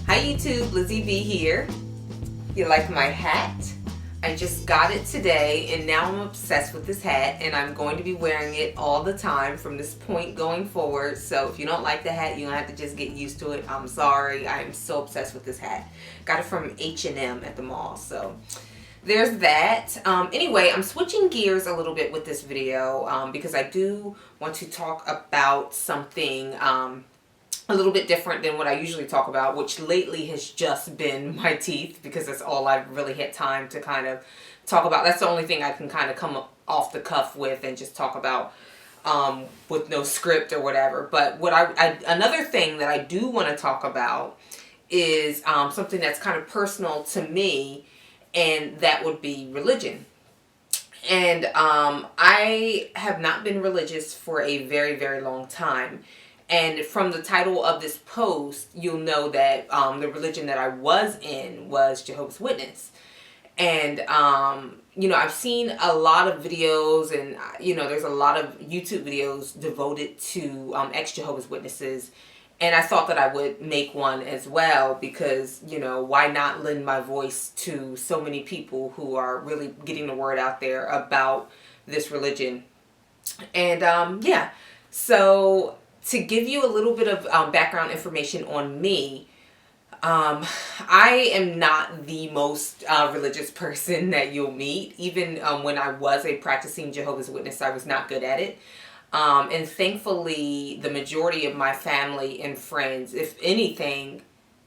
Hi YouTube, Lizzie B here. You like my hat? I just got it today and now I'm obsessed with this hat and I'm going to be wearing it all the time from this point going forward. So if you don't like the hat, you're going to have to just get used to it. I'm sorry. I am so obsessed with this hat. Got it from H&M at the mall. So there's that. Anyway, I'm switching gears a little bit with this video because I do want to talk about something a little bit different than what I usually talk about, which lately has just been my teeth, because that's all I've really had time to kind of talk about. That's the only thing I can kind of come up off the cuff with and just talk about with no script or whatever. But what another thing that I do want to talk about is something that's kind of personal to me, and that would be religion. And I have not been religious for a very, very long time. And from the title of this post, you'll know that the religion that I was in was Jehovah's Witness. And, I've seen a lot of videos and, there's a lot of YouTube videos devoted to ex-Jehovah's Witnesses. And I thought that I would make one as well because, why not lend my voice to so many people who are really getting the word out there about this religion. And, so to give you a little bit of background information on me, I am not the most religious person that you'll meet. Even when I was a practicing Jehovah's Witness, I was not good at it. And thankfully, the majority of my family and friends, if anything,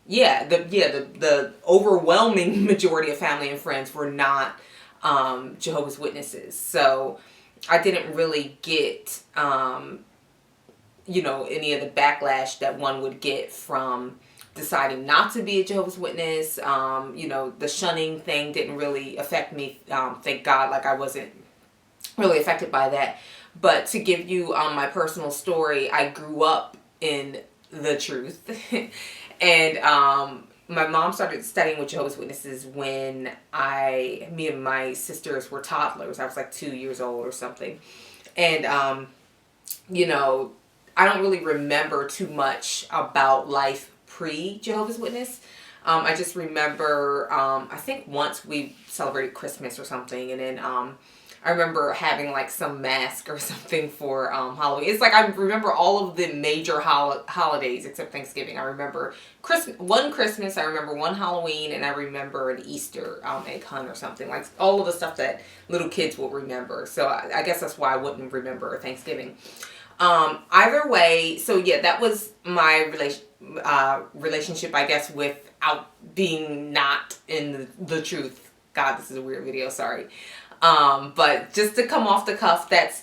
the overwhelming majority of family and friends were not Jehovah's Witnesses. So I didn't really get any of the backlash that one would get from deciding not to be a Jehovah's Witness. The shunning thing didn't really affect me. Thank God, like I wasn't really affected by that. But to give you my personal story, I grew up in the truth. And my mom started studying with Jehovah's Witnesses when me and my sisters were toddlers. I was like 2 years old or something. And, I don't really remember too much about life pre-Jehovah's Witness. I just remember, I think once we celebrated Christmas or something, and then I remember having like some mask or something for Halloween. It's like I remember all of the major holidays except Thanksgiving. I remember one Christmas, I remember one Halloween, and I remember an Easter egg hunt or something. Like all of the stuff that little kids will remember. So I guess that's why I wouldn't remember Thanksgiving. Either way, so yeah, that was my relationship, I guess, without being not in the truth. God, this is a weird video, sorry. But just to come off the cuff, that's,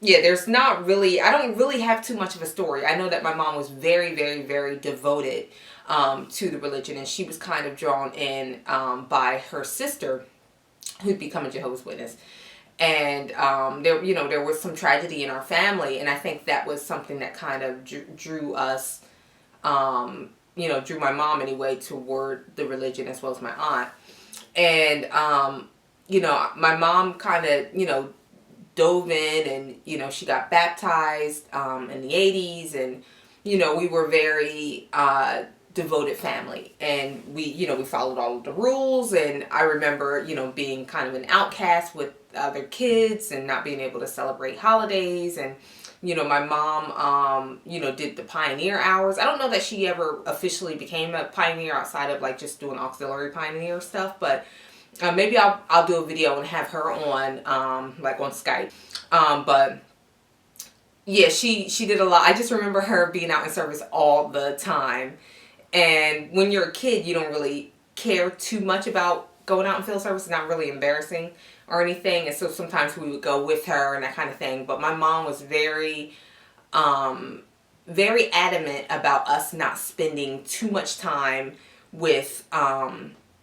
there's not really, I don't really have too much of a story. I know that my mom was very, very, very devoted, to the religion, and she was kind of drawn in, by her sister, who'd become a Jehovah's Witness. And there was some tragedy in our family, and I think that was something that kind of drew us, drew my mom anyway toward the religion, as well as my aunt. And my mom kind of dove in, and she got baptized in the 80s, and we were very devoted family, and we followed all of the rules. And I remember being kind of an outcast with other kids and not being able to celebrate holidays. And my mom did the pioneer hours. I don't know that she ever officially became a pioneer outside of like just doing auxiliary pioneer stuff, but maybe I'll do a video and have her on like on Skype. But yeah, she did a lot. I just remember her being out in service all the time. And when you're a kid, you don't really care too much about going out in field service. It's not really embarrassing or anything. And so sometimes we would go with her and that kind of thing. But my mom was very, very adamant about us not spending too much time with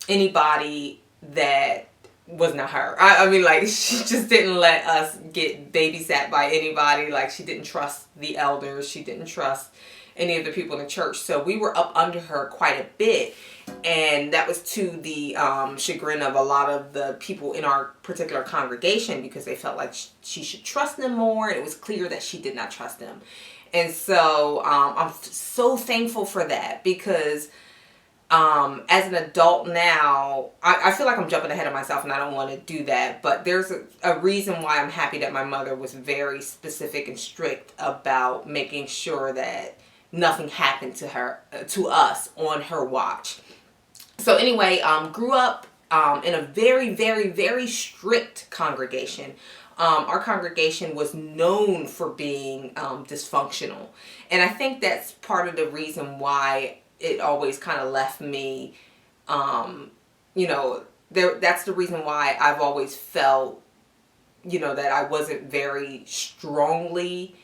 anybody that was not her. I mean, like, she just didn't let us get babysat by anybody. Like, she didn't trust the elders. She didn't trust any of the people in the church. So we were up under her quite a bit. And that was to the chagrin of a lot of the people in our particular congregation, because they felt like she should trust them more. And it was clear that she did not trust them. And so I'm so thankful for that, because as an adult now, I feel like I'm jumping ahead of myself and I don't want to do that. But there's a reason why I'm happy that my mother was very specific and strict about making sure that nothing happened to her, to us on her watch. So anyway, grew up in a very, very, very strict congregation. Our congregation was known for being dysfunctional. And I think that's part of the reason why it always kind of left me, you know, that's the reason why I've always felt, you know, that I wasn't very strongly,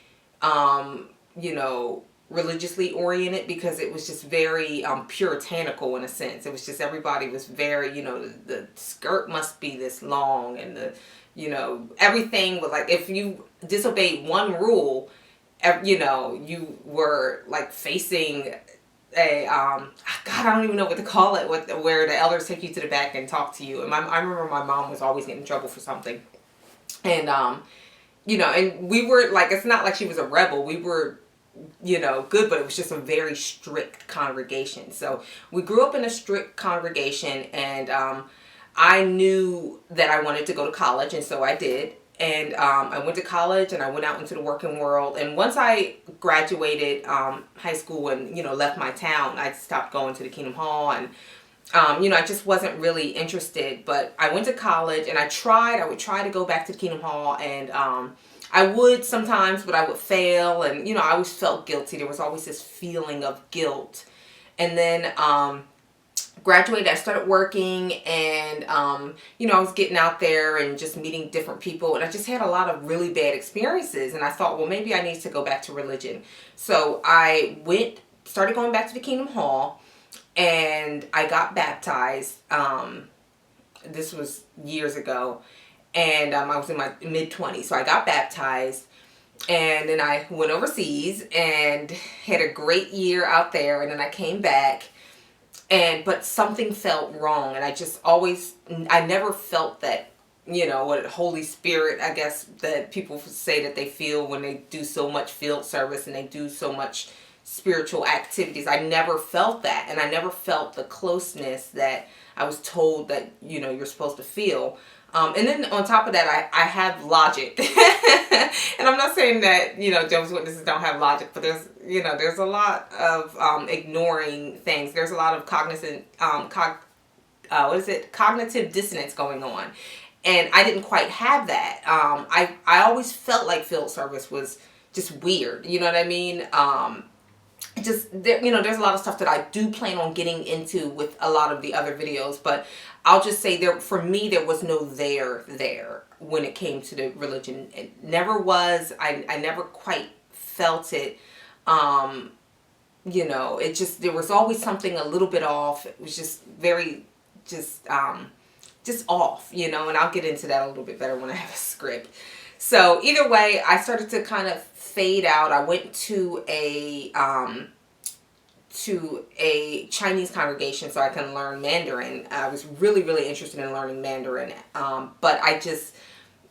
you know, religiously oriented, because it was just very puritanical in a sense. It was just, everybody was very, you know, the skirt must be this long, and the, you know, everything was like, if you disobeyed one rule, you know, you were like facing a God, I don't even know what to call it, where the elders take you to the back and talk to you. And I remember my mom was always getting in trouble for something, and you know, and we were like, it's not like she was a rebel. We were, you know, good, but it was just a very strict congregation. So we grew up in a strict congregation, and I knew that I wanted to go to college, and so I did. And I went to college, and I went out into the working world. And once I graduated high school and, you know, left my town, I stopped going to the Kingdom Hall, and you know, I just wasn't really interested. But I went to college, and I would try to go back to the Kingdom Hall, and I would sometimes, but I would fail. And, you know, I always felt guilty. There was always this feeling of guilt. And then graduated, I started working, and you know, I was getting out there and just meeting different people, and I just had a lot of really bad experiences, and I thought, well, maybe I need to go back to religion. So I started going back to the Kingdom Hall, and I got baptized. This was years ago, and I was in my mid-20s, so I got baptized. And then I went overseas and had a great year out there, and then I came back. But something felt wrong, and I never felt that, you know, what Holy Spirit, I guess, that people say that they feel when they do so much field service and they do so much spiritual activities. I never felt that, and I never felt the closeness that I was told that, you know, you're supposed to feel. And then on top of that, I have logic. And I'm not saying that, you know, Jehovah's Witnesses don't have logic, but there's, you know, there's a lot of ignoring things. There's a lot of cognitive dissonance going on. And I didn't quite have that. I always felt like field service was just weird. You know what I mean? You know, there's a lot of stuff that I do plan on getting into with a lot of the other videos, but I'll just say for me, there was no there when it came to the religion. It never was. I never quite felt it. You know, there was always something a little bit off. It was just very, just off, you know, and I'll get into that a little bit better when I have a script. So either way, I started to kind of fade out. I went to a Chinese congregation so I can learn Mandarin. I was really, really interested in learning Mandarin. But I just,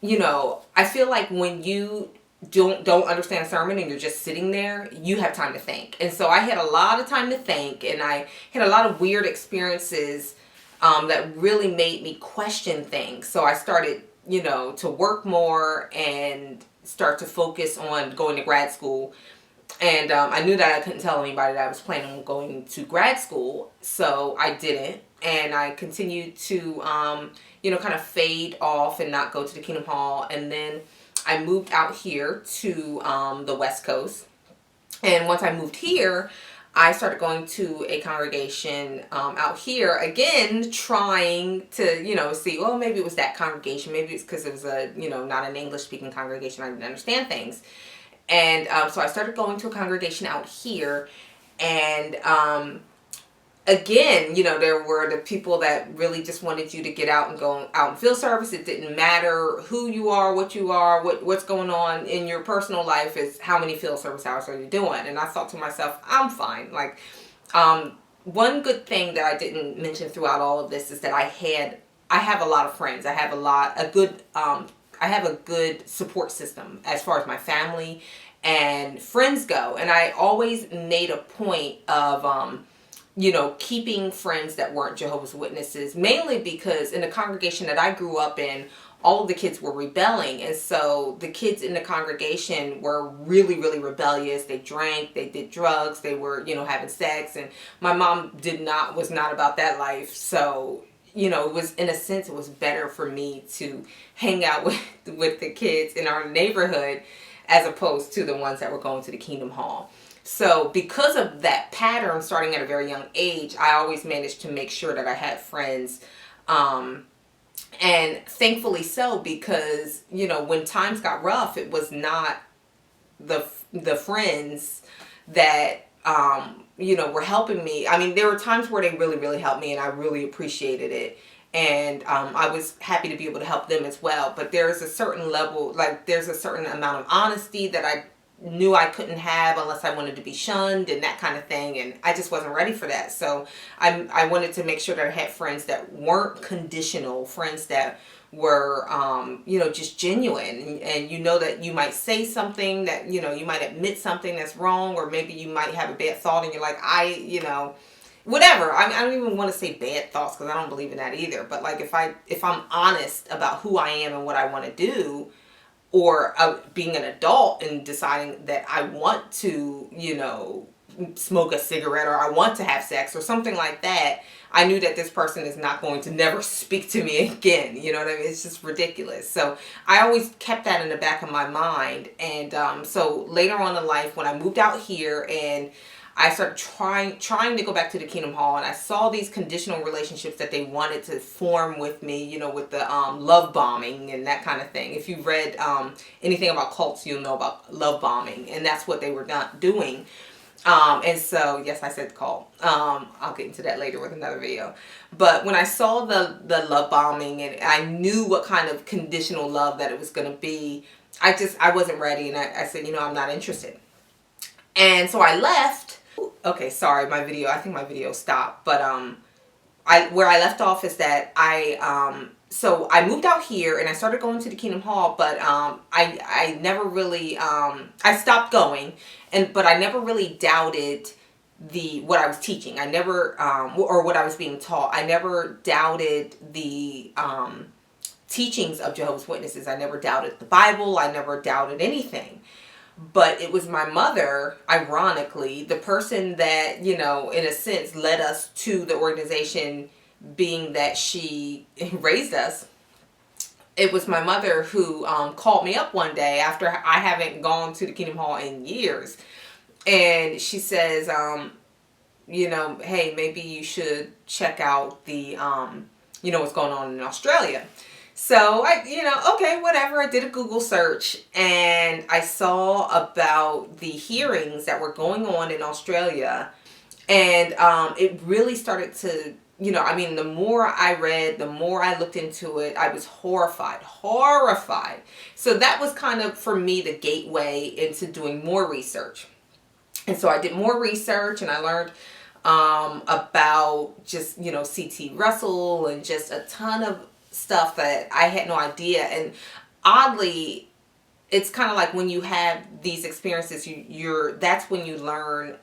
you know, I feel like when you don't understand a sermon and you're just sitting there, you have time to think. And so I had a lot of time to think, and I had a lot of weird experiences that really made me question things. So I started, you know, to work more and start to focus on going to grad school. And I knew that I couldn't tell anybody that I was planning on going to grad school, so I didn't. And I continued to, you know, kind of fade off and not go to the Kingdom Hall. And then I moved out here to the West Coast. And once I moved here, I started going to a congregation out here, again, trying to, you know, see, well, maybe it was that congregation. Maybe it's because it was a, you know, not an English-speaking congregation. I didn't understand things. And so I started going to a congregation out here. And again, you know, there were the people that really just wanted you to get out and go out and field service. It didn't matter who you are, what's going on in your personal life, is how many field service hours are you doing. And I thought to myself, I'm fine. Like, one good thing that I didn't mention throughout all of this is that I have a lot of friends. I have a good support system as far as my family and friends go. And I always made a point of, keeping friends that weren't Jehovah's Witnesses, mainly because in the congregation that I grew up in, all of the kids were rebelling. And so the kids in the congregation were really, really rebellious. They drank, they did drugs, they were, having sex. And my mom was not about that life. So, it was, in a sense, it was better for me to hang out with the kids in our neighborhood as opposed to the ones that were going to the Kingdom Hall. So because of that pattern, starting at a very young age, I always managed to make sure that I had friends. And thankfully so, because, when times got rough, it was not the friends that, were helping me. I mean, there were times where they really, really helped me, and I really appreciated it. And I was happy to be able to help them as well. But there's a certain level, there's a certain amount of honesty that I knew I couldn't have unless I wanted to be shunned and that kind of thing, and I just wasn't ready for that. So I wanted to make sure that I had friends that weren't conditional, friends that were just genuine, and that you might say something that you might admit something that's wrong, or maybe you might have a bad thought and you're like, whatever. I don't even want to say bad thoughts because I don't believe in that either, but if I'm honest about who I am and what I want to do, or being an adult and deciding that I want to, smoke a cigarette, or I want to have sex or something like that, I knew that this person is not going to never speak to me again. You know what I mean? It's just ridiculous. So I always kept that in the back of my mind. And so later on in life, when I moved out here and I started trying to go back to the Kingdom Hall, and I saw these conditional relationships that they wanted to form with me, with the love bombing and that kind of thing. If you've read anything about cults, you'll know about love bombing, and that's what they were not doing. And so, yes, I said cult. I'll get into that later with another video. But when I saw the love bombing, and I knew what kind of conditional love that it was going to be, I wasn't ready, and I said, I'm not interested. And so I left. Okay, sorry, I think my video stopped, but where I left off is that so I moved out here and I started going to the Kingdom Hall, but I never really I stopped going, but I never really doubted what I was teaching. I never or what I was being taught. I never doubted the teachings of Jehovah's Witnesses. I never doubted the Bible. I never doubted anything. But it was my mother, ironically, the person that, in a sense, led us to the organization, being that she raised us. It was my mother who called me up one day after I haven't gone to the Kingdom Hall in years. And she says, hey, maybe you should check out the, what's going on in Australia. So okay, whatever. I did a Google search and I saw about the hearings that were going on in Australia. And it really started to, the more I read, the more I looked into it, I was horrified. So that was kind of, for me, the gateway into doing more research. And so I did more research and I learned about just, C.T. Russell and just a ton of stuff that I had no idea. And oddly, it's kind of like when you have these experiences, that's when you learn,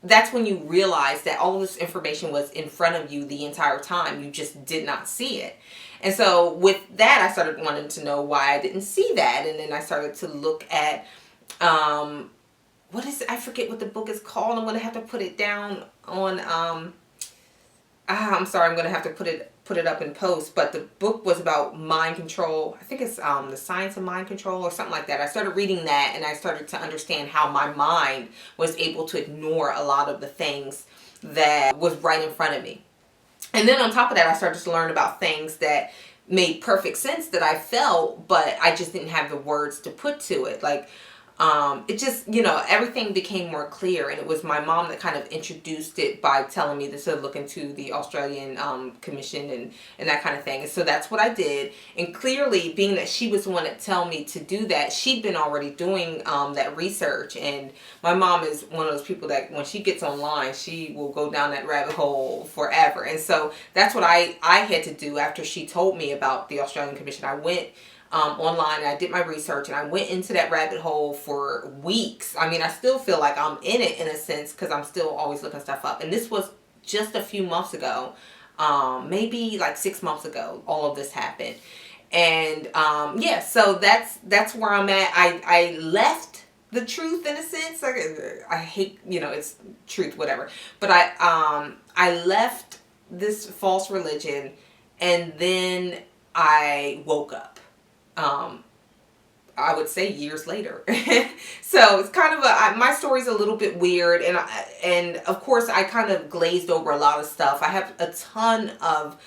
that's when you realize that all of this information was in front of you the entire time. You just did not see it. And so with that, I started wanting to know why I didn't see that. And then I started to look at what is it? I forget what the book is called. I'm going to have to put it down on I'm sorry, I'm going to have to put it up in post, but the book was about mind control. I think it's The Science of Mind Control or something like that. I started reading that and I started to understand how my mind was able to ignore a lot of the things that was right in front of me. And then on top of that, I started to learn about things that made perfect sense that I felt, but I just didn't have the words to put to it. It just, everything became more clear, and it was my mom that kind of introduced it by telling me to look into the Australian Commission and that kind of thing. And so that's what I did. And clearly, being that she was the one that told me to do that, she'd been already doing that research. And my mom is one of those people that when she gets online, she will go down that rabbit hole forever. And so that's what I had to do after she told me about the Australian Commission. I went online and I did my research and I went into that rabbit hole for weeks. I mean, I still feel like I'm in it in a sense because I'm still always looking stuff up. And this was just a few months ago, maybe like 6 months ago, all of this happened. And yeah, so that's where I'm at. I left the truth in a sense. Like, I hate, it's truth, whatever. But I left this false religion, and then I woke up. I would say years later. So it's kind of my story's a little bit weird, and of course I kind of glazed over a lot of stuff. I have a ton of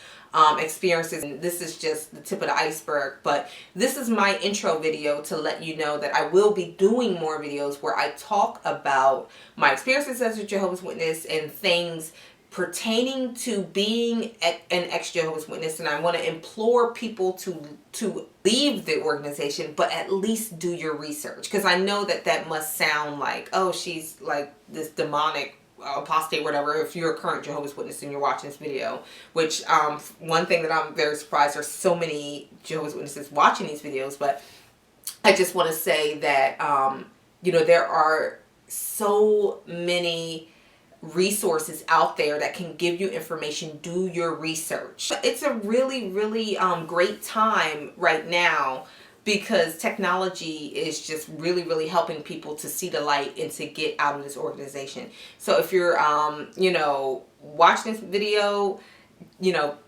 experiences, and this is just the tip of the iceberg, but this is my intro video to let you know that I will be doing more videos where I talk about my experiences as a Jehovah's Witness and things pertaining to being an ex-Jehovah's Witness. And I want to implore people to leave the organization, but at least do your research, because I know that must sound like, oh, she's like this demonic apostate, whatever, if you're a current Jehovah's Witness and you're watching this video. Which one thing that I'm very surprised, there's so many Jehovah's Witnesses watching these videos. But I just want to say that there are so many resources out there that can give you information. Do your research. It's a really, really great time right now, because technology is just really, really helping people to see the light and to get out of this organization. So if you're watching this video,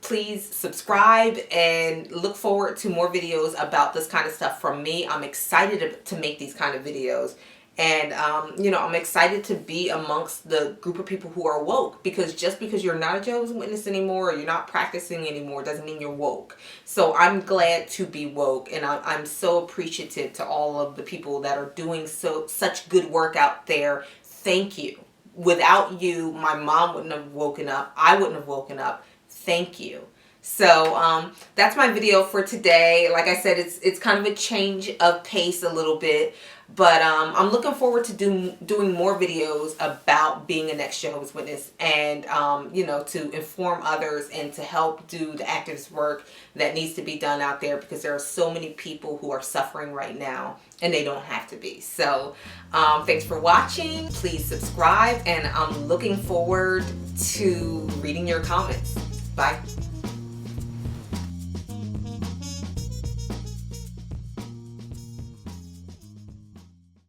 please subscribe and look forward to more videos about this kind of stuff from me. I'm excited to make these kind of videos. And, I'm excited to be amongst the group of people who are woke, because just because you're not a Jehovah's Witness anymore, or you're not practicing anymore, doesn't mean you're woke. So I'm glad to be woke, and I'm so appreciative to all of the people that are doing such good work out there. Thank you. Without you, my mom wouldn't have woken up. I wouldn't have woken up. Thank you. So that's my video for today. Like I said, it's kind of a change of pace a little bit. But I'm looking forward to doing more videos about being an ex-Jehovah's Witness, and, to inform others and to help do the activist work that needs to be done out there, because there are so many people who are suffering right now and they don't have to be. So thanks for watching. Please subscribe, and I'm looking forward to reading your comments. Bye.